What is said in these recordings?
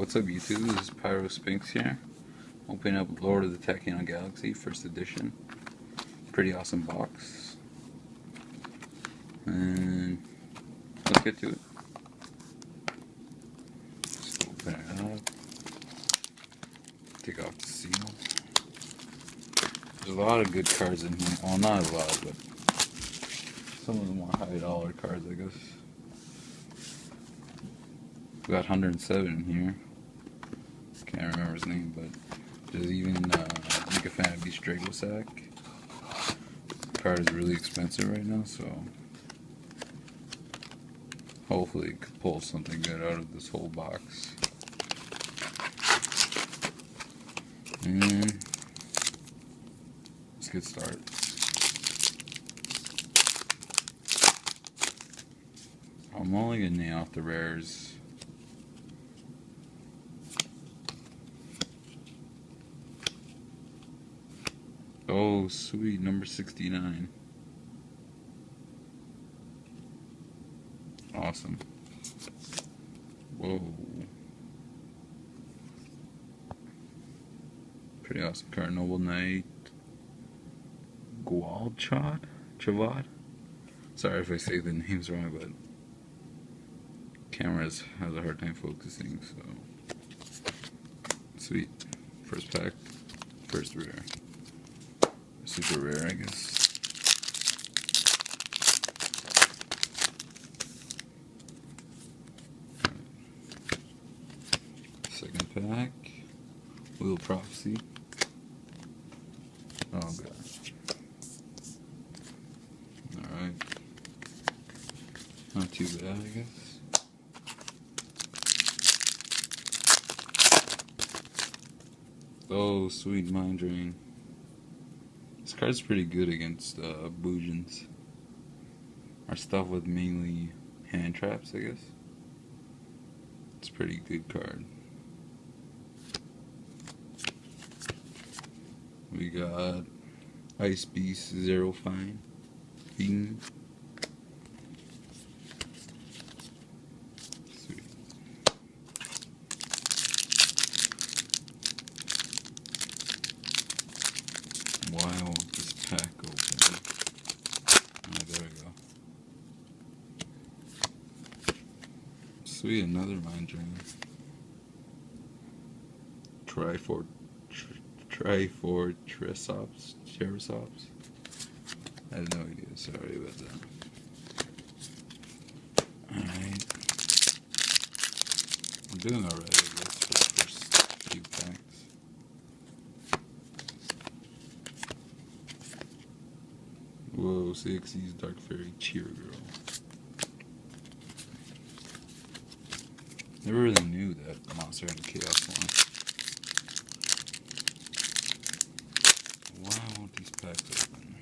What's up YouTube, this is Pyro Spinks here. Opening up Lord of the Tachyon Galaxy, first edition. Pretty awesome box. And let's get to it. Just open it up. Take off the seal. There's a lot of good cards in here. Well, not a lot, but some of the more high dollar cards, I guess. We got 107 in here. Can't remember his name, but there's even Mega Fan of Beast Dragosack. The card is really expensive right now, so hopefully it could pull something good out of this whole box. And let's get started. I'm only gonna name off the rares. Oh, sweet, number 69. Awesome. Whoa. Pretty awesome card. Noble Knight. Chavad? Sorry if I say the names wrong, but camera has a hard time focusing, so. Sweet. First pack, first rare. Super rare, I guess. Second pack. Wheel Prophecy. Oh god. Alright. Not too bad, I guess. Oh, sweet Mind Drain. This card's pretty good against Boojins. Or stuff with mainly hand traps, I guess. It's a pretty good card. We got Ice Beast Zero Fine. Fiend. Sweet. Why won't this pack open? Oh, there we go. Sweet, another Mind Drain. Triceratops. I have no idea, sorry about that. Alright. I'm doing alright, I guess, for the first few packs. Whoa, CXC's Dark Fairy Cheer Girl. Never really knew that monster had a Chaos one. Why won't these packs open?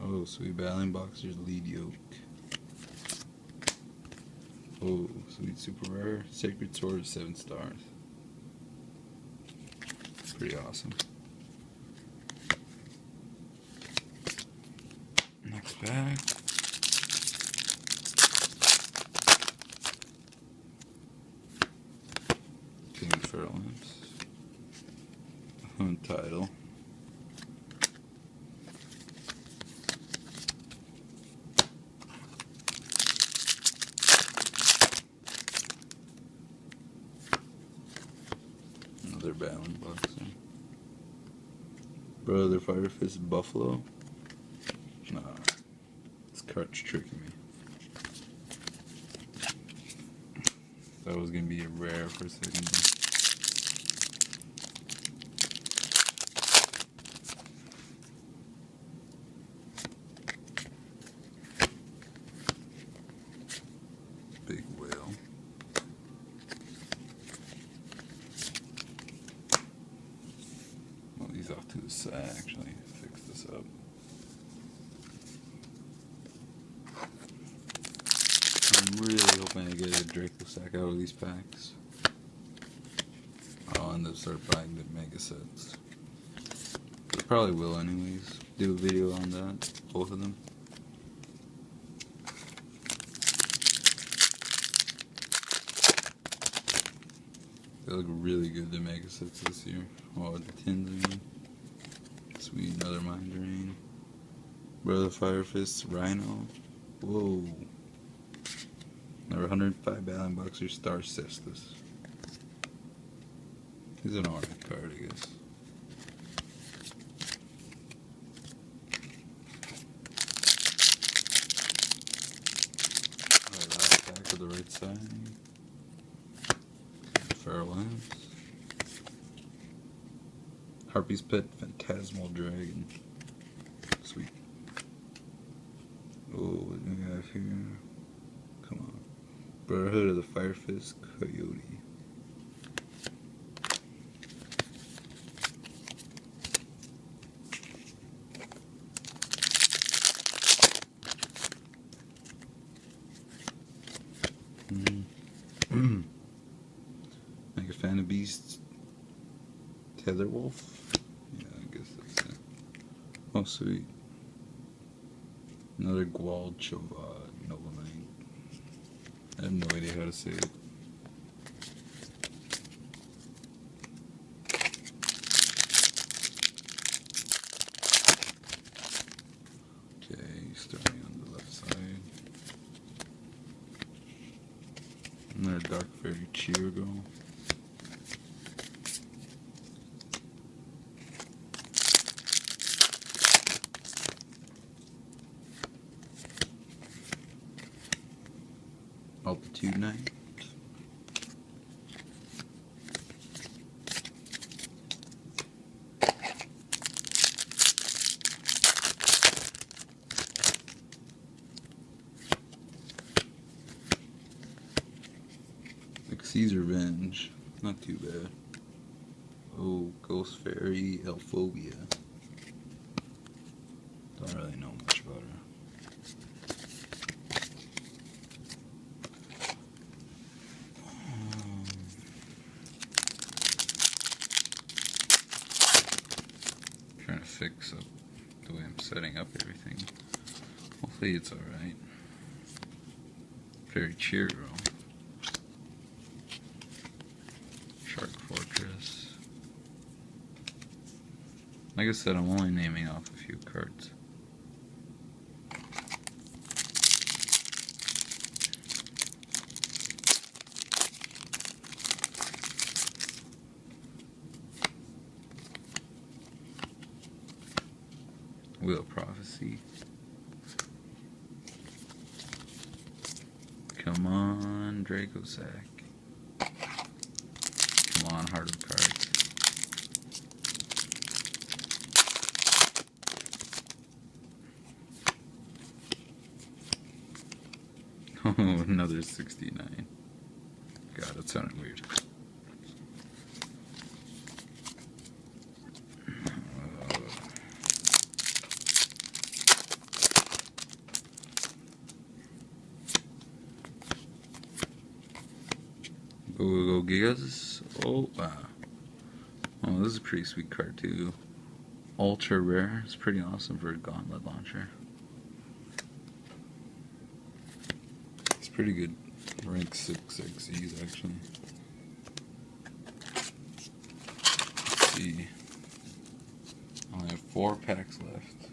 Oh, sweet Battling Boxers Lead Yoke. Oh, sweet super rare Sacred Sword 7 stars. Pretty awesome. Next pack. King Fairlands. Title. Another Battling Boxer. Brother Fire Fist Buffalo. Nah, this card's tricking me. Thought it was gonna be a rare for a second. Big whale. Well, these off to the side actually. Fix this up. I'm really hoping I get a Dragosack out of these packs. I'll end up start buying the mega sets. I probably will anyways. Do a video on that, both of them. They look really good, the mega sets this year. Oh, the tins, I mean. Sweet, another Mind Drain. Brother Fire Fist, Rhino. Whoa. Another 105 Battling Boxer, Star Cestus. He's an alright card, I guess. Alright, last pack to the right side. Farewells. Harpy's Pet, Phantasmal Dragon. Sweet. Oh, what do we have here? Come on. Brotherhood of the Fire Fist, Coyote. Like a Fan of Beasts, Tetherwolf. Yeah, I guess that's it. Oh, sweet. Another Gwald Chovad, Noble Knight. I have no idea how to say it. Okay, starting on the left side. Another Dark Fairy Yugioh. Altitude Knight. Xyz's Revenge. Not too bad. Oh, Ghost Fairy Elphobia. Don't really know much about her. Trying to fix up the way I'm setting up everything. Hopefully it's alright. Fairy Yugioh. Shark Fortress. Like I said, I'm only naming off a few cards. Wheel of Prophecy. Come on, Dracosack. Come on, Heart of Cards. Oh, another 69. God, that sounded weird. Go Gigas. Oh, wow. Oh, this is a pretty sweet card, too. Ultra rare. It's pretty awesome for a gauntlet launcher. It's pretty good. Rank 6 XCs, actually. Let's see. I only have 4 packs left.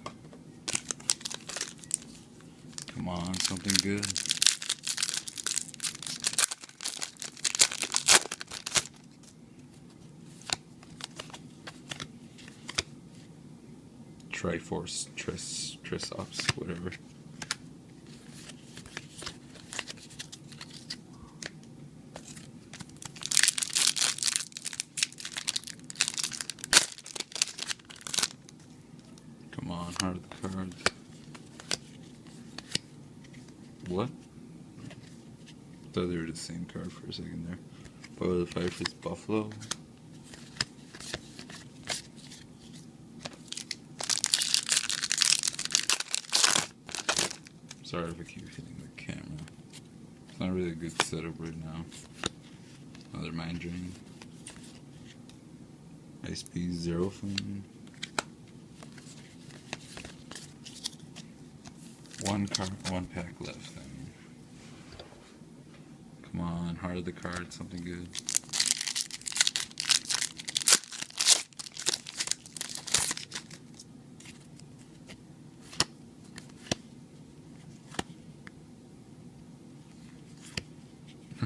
Come on, something good. Triforce, Trisops, whatever. Come on, Heart of the Cards. What? Thought they were the same card for a second there. Bow of the Fire Fist Buffalo. Sorry if I keep hitting the camera. It's not really a good setup right now. Another Mind Drain. Ice Beast, Zero Flame. One pack left. I mean. Come on, Heart of the Card, something good.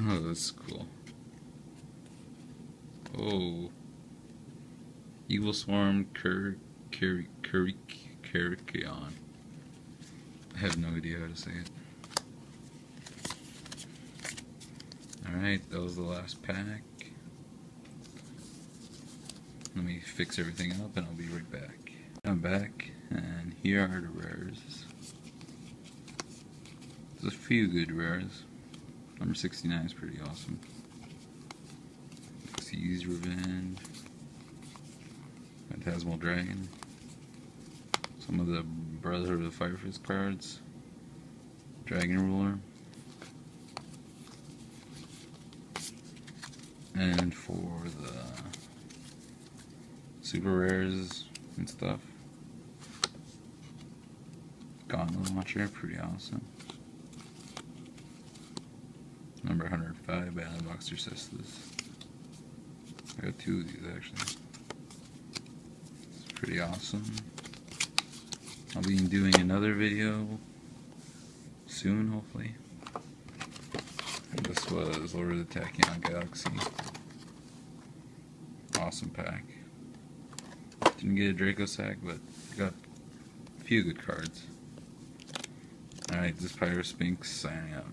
Oh, that's cool. Oh. Evil Swarm Tachyon. I have no idea how to say it. Alright, that was the last pack. Let me fix everything up and I'll be right back. I'm back, and here are the rares. There's a few good rares. Number 69 is pretty awesome. Xyz's Revenge. Phantasmal Dragon. Some of the Brotherhood of Fire Fist cards. Dragon Ruler. And for the super rares and stuff, Gauntlet Launcher, pretty awesome. Number 105, Battle Boxer Cestus. I got two of these actually. It's pretty awesome. I'll be doing another video soon, hopefully. And this was Lord of the Tachyon Galaxy. Awesome pack. Didn't get a Draco sack, but got a few good cards. Alright, this is Pyro Spinks signing out.